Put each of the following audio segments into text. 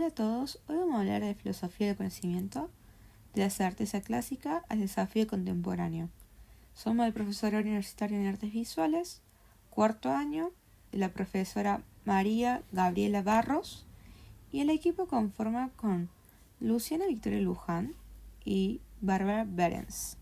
Hola a todos, hoy vamos a hablar de filosofía del conocimiento, de la certeza clásica al desafío contemporáneo. Somos el profesor universitario en artes visuales, cuarto año, de la profesora María Gabriela Barros, y el equipo conforma con Luciana Victoria Luján y Bárbara Berens.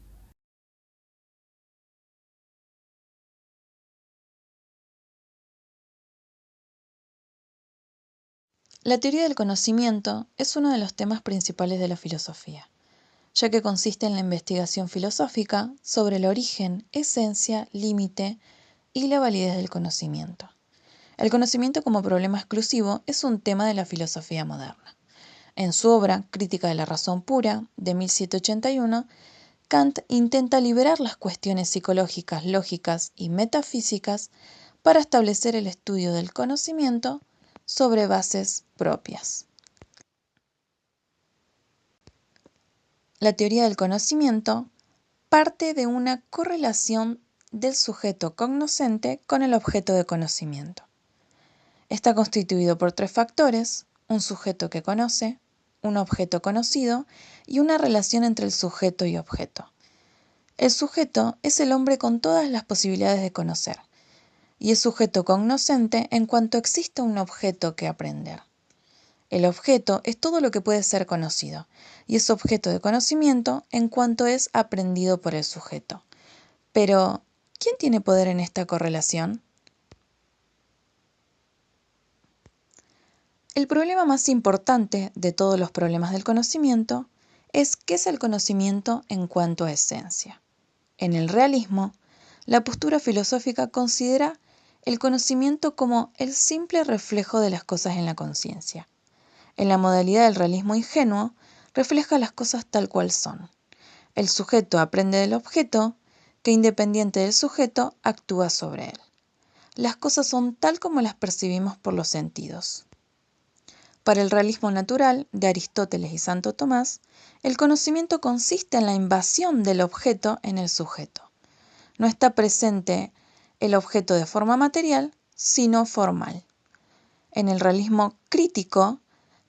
La teoría del conocimiento es uno de los temas principales de la filosofía, ya que consiste en la investigación filosófica sobre el origen, esencia, límite y la validez del conocimiento. El conocimiento como problema exclusivo es un tema de la filosofía moderna. En su obra Crítica de la razón pura, de 1781, Kant intenta liberar las cuestiones psicológicas, lógicas y metafísicas para establecer el estudio del conocimiento sobre bases propias. La teoría del conocimiento parte de una correlación del sujeto cognoscente con el objeto de conocimiento. Está constituido por tres factores: un sujeto que conoce, un objeto conocido y una relación entre el sujeto y objeto. El sujeto es el hombre con todas las posibilidades de conocer, y es sujeto cognoscente en cuanto exista un objeto que aprender. El objeto es todo lo que puede ser conocido, y es objeto de conocimiento en cuanto es aprendido por el sujeto. Pero, ¿quién tiene poder en esta correlación? El problema más importante de todos los problemas del conocimiento es qué es el conocimiento en cuanto a esencia. En el realismo, la postura filosófica considera el conocimiento como el simple reflejo de las cosas en la conciencia. En la modalidad del realismo ingenuo, refleja las cosas tal cual son. El sujeto aprende del objeto, que independiente del sujeto, actúa sobre él. Las cosas son tal como las percibimos por los sentidos. Para el realismo natural, de Aristóteles y Santo Tomás, el conocimiento consiste en la invasión del objeto en el sujeto. No está presente el objeto de forma material, sino formal. En el realismo crítico,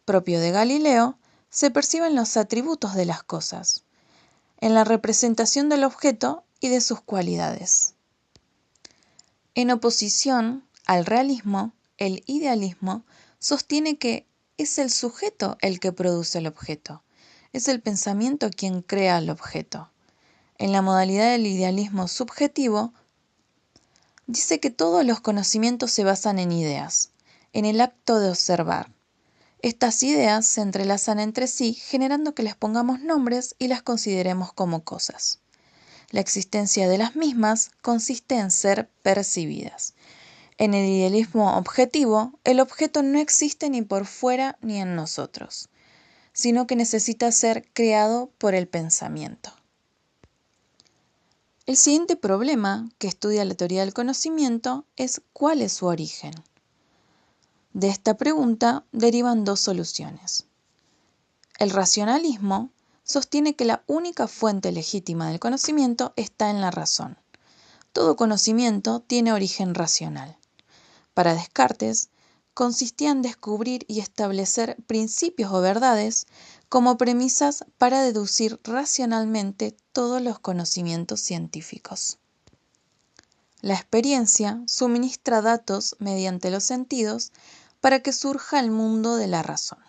propio de Galileo, se perciben los atributos de las cosas, en la representación del objeto y de sus cualidades. En oposición al realismo, el idealismo sostiene que es el sujeto el que produce el objeto, es el pensamiento quien crea el objeto. En la modalidad del idealismo subjetivo, dice que todos los conocimientos se basan en ideas, en el acto de observar. Estas ideas se entrelazan entre sí, generando que les pongamos nombres y las consideremos como cosas. La existencia de las mismas consiste en ser percibidas. En el idealismo objetivo, el objeto no existe ni por fuera ni en nosotros, sino que necesita ser creado por el pensamiento. El siguiente problema que estudia la teoría del conocimiento es ¿cuál es su origen? De esta pregunta derivan dos soluciones. El racionalismo sostiene que la única fuente legítima del conocimiento está en la razón. Todo conocimiento tiene origen racional. Para Descartes, consistía en descubrir y establecer principios o verdades como premisas para deducir racionalmente todos los conocimientos científicos. La experiencia suministra datos mediante los sentidos para que surja el mundo de la razón.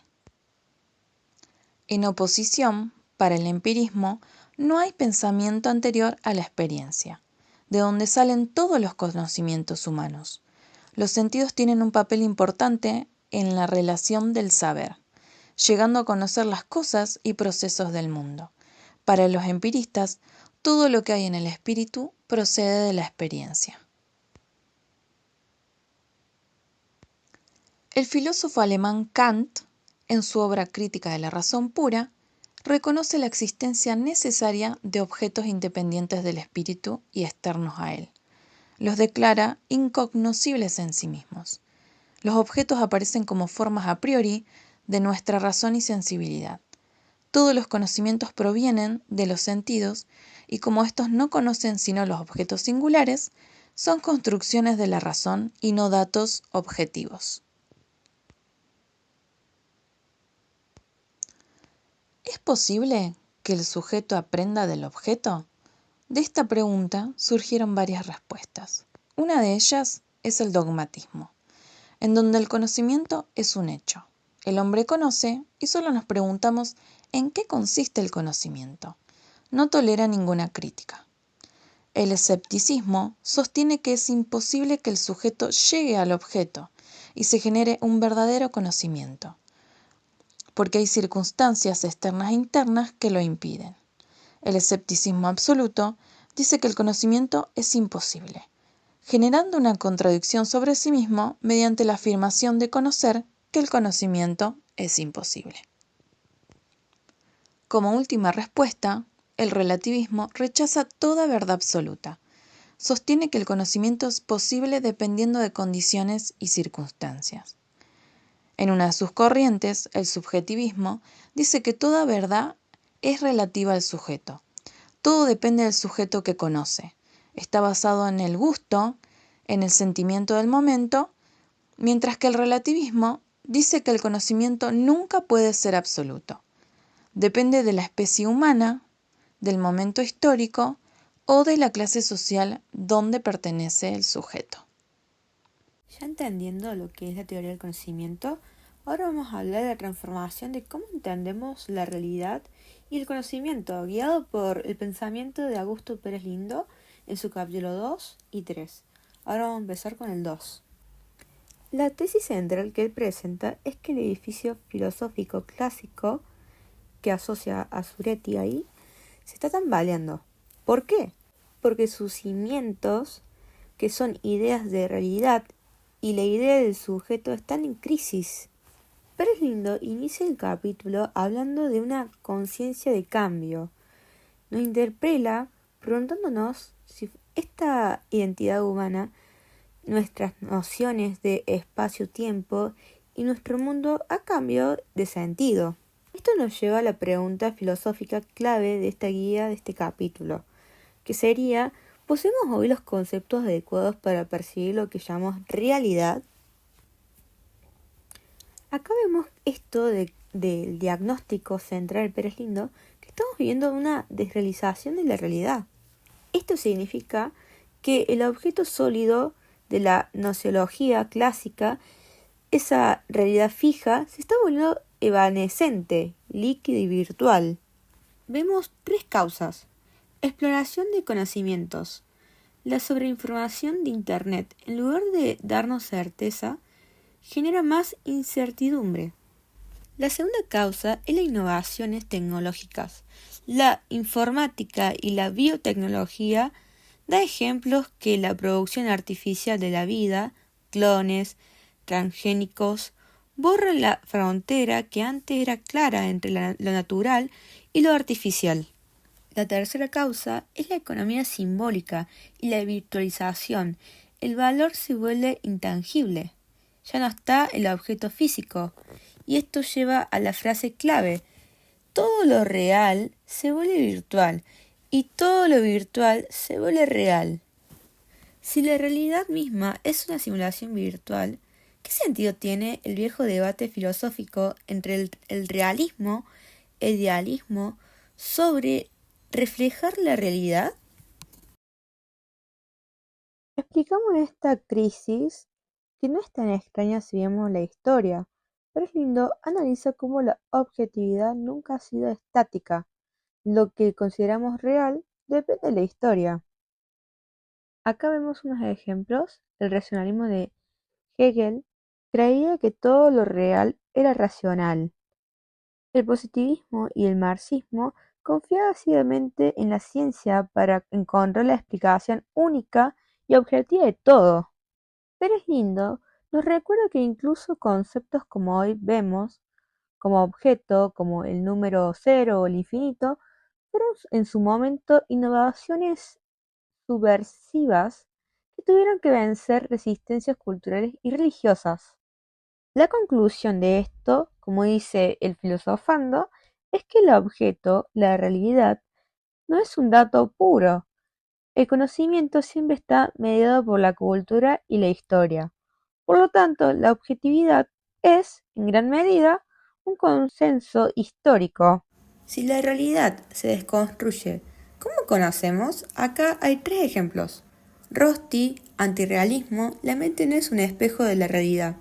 En oposición, para el empirismo, no hay pensamiento anterior a la experiencia, de donde salen todos los conocimientos humanos. Los sentidos tienen un papel importante en la relación del saber, llegando a conocer las cosas y procesos del mundo. Para los empiristas, todo lo que hay en el espíritu procede de la experiencia. El filósofo alemán Kant, en su obra Crítica de la razón pura, reconoce la existencia necesaria de objetos independientes del espíritu y externos a él. Los declara incognoscibles en sí mismos. Los objetos aparecen como formas a priori de nuestra razón y sensibilidad. Todos los conocimientos provienen de los sentidos y como estos no conocen sino los objetos singulares, son construcciones de la razón y no datos objetivos. posible que el sujeto aprenda del objeto? De esta pregunta surgieron varias respuestas. Una de ellas es el dogmatismo, en donde el conocimiento es un hecho. El hombre conoce y solo nos preguntamos en qué consiste el conocimiento. No tolera ninguna crítica. El escepticismo sostiene que es imposible que el sujeto llegue al objeto y se genere un verdadero conocimiento, porque hay circunstancias externas e internas que lo impiden. El escepticismo absoluto dice que el conocimiento es imposible, generando una contradicción sobre sí mismo mediante la afirmación de conocer que el conocimiento es imposible. Como última respuesta, el relativismo rechaza toda verdad absoluta. Sostiene que el conocimiento es posible dependiendo de condiciones y circunstancias. En una de sus corrientes, el subjetivismo dice que toda verdad es relativa al sujeto. Todo depende del sujeto que conoce. Está basado en el gusto, en el sentimiento del momento, mientras que el relativismo dice que el conocimiento nunca puede ser absoluto. Depende de la especie humana, del momento histórico o de la clase social donde pertenece el sujeto. Ya entendiendo lo que es la teoría del conocimiento, ahora vamos a hablar de la transformación de cómo entendemos la realidad y el conocimiento, guiado por el pensamiento de Augusto Pérez Lindo en su capítulo 2 y 3. Ahora vamos a empezar con el 2. La tesis central que él presenta es que el edificio filosófico clásico que asocia a Suretti ahí se está tambaleando. ¿Por qué? Porque sus cimientos, que son ideas de realidad, y la idea del sujeto están en crisis. Pérez Lindo inicia el capítulo hablando de una conciencia de cambio. Nos interpela preguntándonos si esta identidad humana, nuestras nociones de espacio-tiempo y nuestro mundo ha cambiado de sentido. Esto nos lleva a la pregunta filosófica clave de esta guía de este capítulo, que sería: ¿poseemos hoy los conceptos adecuados para percibir lo que llamamos realidad? Acá vemos esto del diagnóstico central de Pérez Lindo, que estamos viviendo una desrealización de la realidad. Esto significa que el objeto sólido de la gnoseología clásica, esa realidad fija, se está volviendo evanescente, líquido y virtual. Vemos tres causas. Exploración de conocimientos. La sobreinformación de Internet, en lugar de darnos certeza, genera más incertidumbre. La segunda causa es las innovaciones tecnológicas. La informática y la biotecnología da ejemplos que la producción artificial de la vida, clones, transgénicos, borran la frontera que antes era clara entre lo natural y lo artificial. La tercera causa es la economía simbólica y la virtualización. El valor se vuelve intangible. Ya no está el objeto físico. Y esto lleva a la frase clave: todo lo real se vuelve virtual y todo lo virtual se vuelve real. Si la realidad misma es una simulación virtual, ¿qué sentido tiene el viejo debate filosófico entre el realismo e idealismo sobre reflejar la realidad? Explicamos esta crisis, que no es tan extraña si vemos la historia, pero es lindo, analiza cómo la objetividad nunca ha sido estática. Lo que consideramos real depende de la historia. Acá vemos unos ejemplos. El racionalismo de Hegel creía que todo lo real era racional. El positivismo y el marxismo confiaban ciegamente en la ciencia para encontrar la explicación única y objetiva de todo. Pero es lindo, nos recuerda que incluso conceptos como hoy vemos como objeto, como el número cero o el infinito, fueron en su momento innovaciones subversivas que tuvieron que vencer resistencias culturales y religiosas. La conclusión de esto, como dice el filosofando, es que el objeto, la realidad, no es un dato puro. El conocimiento siempre está mediado por la cultura y la historia. Por lo tanto, la objetividad es, en gran medida, un consenso histórico. Si la realidad se desconstruye, ¿cómo conocemos? Acá hay 3 ejemplos. Rosti, antirrealismo, la mente no es un espejo de la realidad.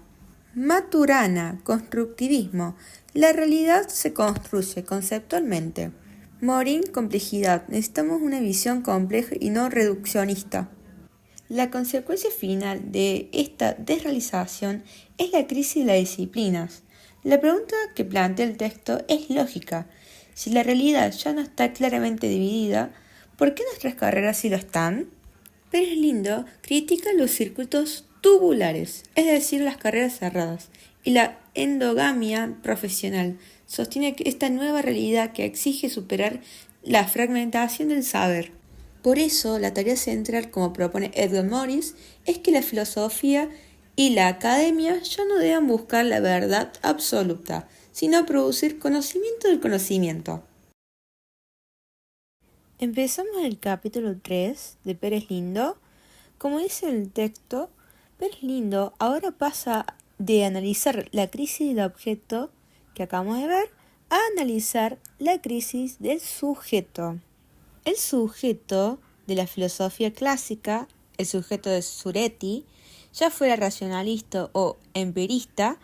Maturana, constructivismo, la realidad se construye conceptualmente. Morin, complejidad, necesitamos una visión compleja y no reduccionista. La consecuencia final de esta desrealización es la crisis de las disciplinas. La pregunta que plantea el texto es lógica. Si la realidad ya no está claramente dividida, ¿por qué nuestras carreras sí lo están? Pérez Lindo critica los circuitos tubulares, es decir, las carreras cerradas, y la endogamia profesional. Sostiene que esta nueva realidad que exige superar la fragmentación del saber. Por eso, la tarea central, como propone Edgar Morris, es que la filosofía y la academia ya no deban buscar la verdad absoluta, sino producir conocimiento del conocimiento. Empezamos el capítulo 3 de Pérez Lindo. Como dice el texto, Pérez Lindo ahora pasa de analizar la crisis del objeto que acabamos de ver a analizar la crisis del sujeto. El sujeto de la filosofía clásica, el sujeto de Suretti, ya fuera racionalista o empirista,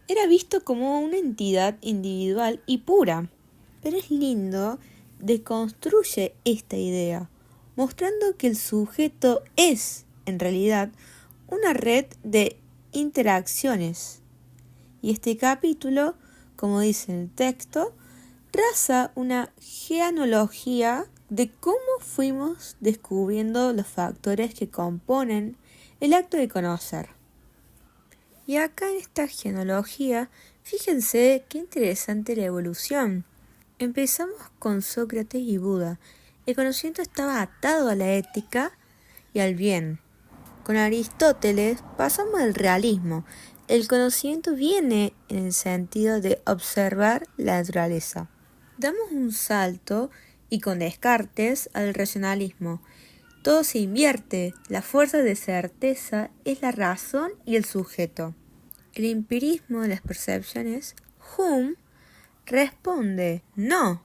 era visto como una entidad individual y pura. Pérez Lindo deconstruye esta idea, mostrando que el sujeto es, en realidad, una red de interacciones. Y este capítulo, como dice el texto, traza una genealogía de cómo fuimos descubriendo los factores que componen el acto de conocer. Y acá en esta genealogía, fíjense qué interesante la evolución. Empezamos con Sócrates y Buda. El conocimiento estaba atado a la ética y al bien. Con Aristóteles pasamos al realismo. El conocimiento viene en el sentido de observar la naturaleza. Damos un salto y con Descartes al racionalismo. Todo se invierte. La fuerza de certeza es la razón y el sujeto. El empirismo de las percepciones, Hume responde, no,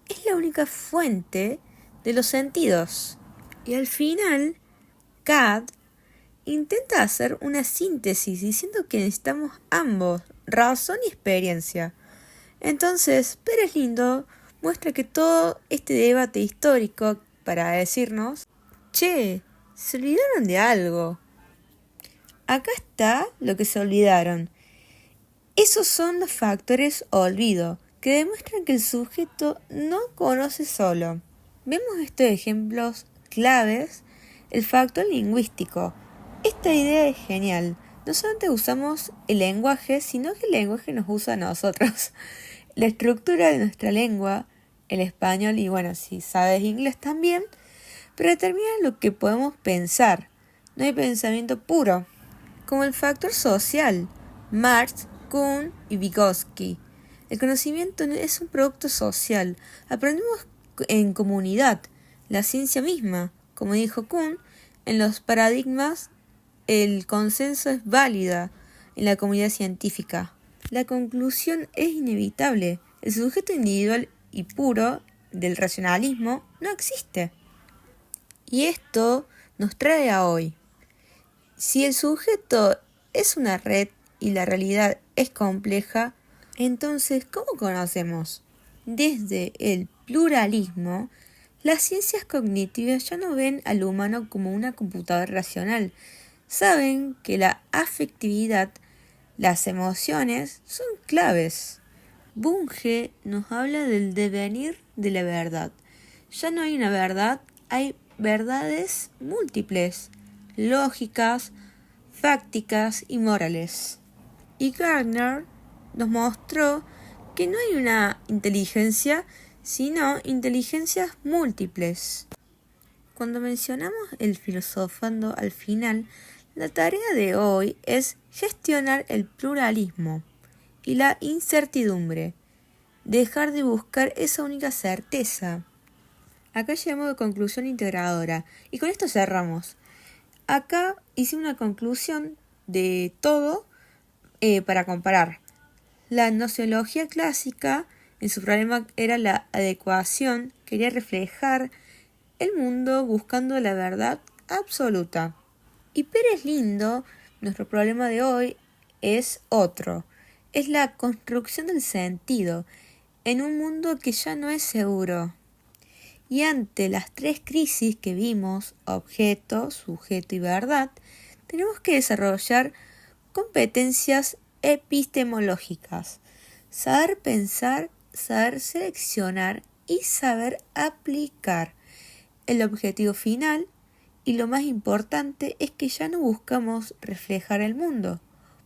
es la única fuente de los sentidos. Y al final, Kant intenta hacer una síntesis diciendo que necesitamos ambos, razón y experiencia. Entonces, Pérez Lindo muestra que todo este debate histórico para decirnos, che, se olvidaron de algo. Acá está lo que se olvidaron. Esos son los factores olvido, que demuestran que el sujeto no conoce solo. Vemos estos ejemplos claves, el factor lingüístico. Esta idea es genial. No solamente usamos el lenguaje, sino que el lenguaje nos usa a nosotros. La estructura de nuestra lengua, el español y bueno, si sabes inglés también, predetermina lo que podemos pensar. No hay pensamiento puro. Como el factor social, Marx, Kuhn y Vygotsky. El conocimiento es un producto social. Aprendemos en comunidad. La ciencia misma, como dijo Kuhn, en los paradigmas el consenso es válida en la comunidad científica. La conclusión es inevitable. El sujeto individual y puro del racionalismo no existe. Y esto nos trae a hoy. Si el sujeto es una red y la realidad es compleja, entonces, ¿cómo conocemos? Desde el pluralismo, las ciencias cognitivas ya no ven al humano como una computadora racional. Saben que la afectividad, las emociones, son claves. Bunge nos habla del devenir de la verdad. Ya no hay una verdad, hay verdades múltiples, lógicas, fácticas y morales. Y Gardner nos mostró que no hay una inteligencia, sino inteligencias múltiples. Cuando mencionamos el filosofando al final, la tarea de hoy es gestionar el pluralismo y la incertidumbre, dejar de buscar esa única certeza. Acá llegamos a conclusión integradora y con esto cerramos. Acá hice una conclusión de todo para comparar. La gnoseología clásica En su problema era la adecuación, quería reflejar el mundo buscando la verdad absoluta. Y Pérez Lindo, nuestro problema de hoy, es otro. Es la construcción del sentido en un mundo que ya no es seguro. Y ante las tres crisis que vimos, objeto, sujeto y verdad, tenemos que desarrollar competencias epistemológicas. Saber pensar, saber seleccionar y saber aplicar. El objetivo final y lo más importante es que ya no buscamos reflejar el mundo,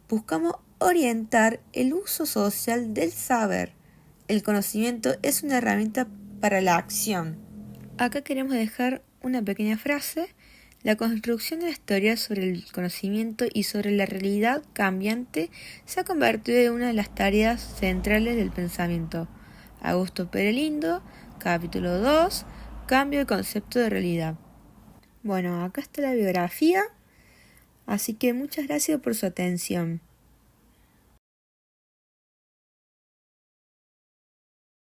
buscamos orientar el uso social del saber. El conocimiento es una herramienta para la acción. Acá queremos dejar una pequeña frase. La construcción de las teorías sobre el conocimiento y sobre la realidad cambiante se ha convertido en una de las tareas centrales del pensamiento. Augusto Pérez Lindo, capítulo 2, Cambio de concepto de realidad. Bueno, acá está la biografía, así que muchas gracias por su atención.